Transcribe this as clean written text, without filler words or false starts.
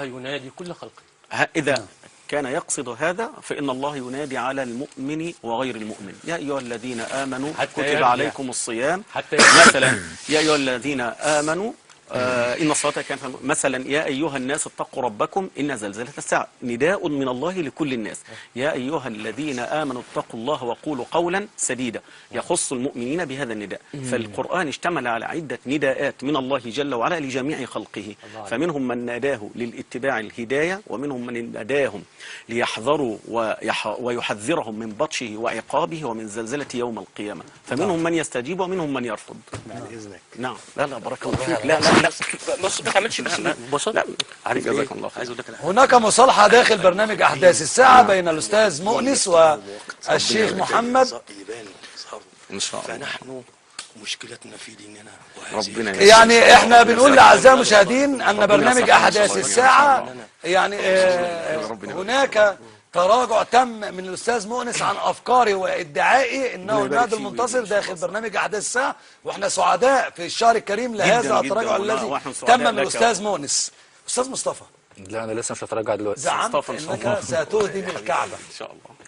الله ينادي كل خلقه. إذا كان يقصد هذا فإن الله ينادي على المؤمن وغير المؤمن. يا أيها الذين آمنوا كتب عليكم الصيام مثلا. يا أيها الذين آمنوا إن الصلاة كانت مثلا. يا أيها الناس اتقوا ربكم إن زلزلة الساعة نداء من الله لكل الناس. يا أيها الذين آمنوا اتقوا الله وقولوا قولا سديدا يخص المؤمنين بهذا النداء. فالقرآن اشتمل على عدة نداءات من الله جل وعلا لجميع خلقه. فمنهم من ناداه للاتباع الهداية، ومنهم من ناداهم ليحذروا ويحذرهم من بطشه وعقابه ومن زلزلة يوم القيامة. فمنهم من يستجيب ومنهم من يرفض. بعد إذنك. نعم. لا بارك الله فيك. لا بص ما تعملش ببساطه. عارف جزاك إيه؟ الله خير. عايز اقول لك هناك مصالحة داخل برنامج أحداث الساعة بين الأستاذ مؤنس والشيخ محمد. إن شاء الله. فنحن مشكلتنا في ديننا ربنا يعني احنا بنقول لأعزائي المشاهدين أن برنامج أحداث الساعة يعني هناك تراجع تم من الأستاذ مؤنس عن أفكاره وادعائه أنه النادي المنتصر داخل برنامج أحداث الساعة، وإحنا سعداء في الشهر الكريم لهذا التراجع الذي تم من الأستاذ مؤنس. أستاذ مصطفى، لا انا لسه مش هتراجع دلوقتي. زعمت انك ستهدم الكعبة. إن شاء الله.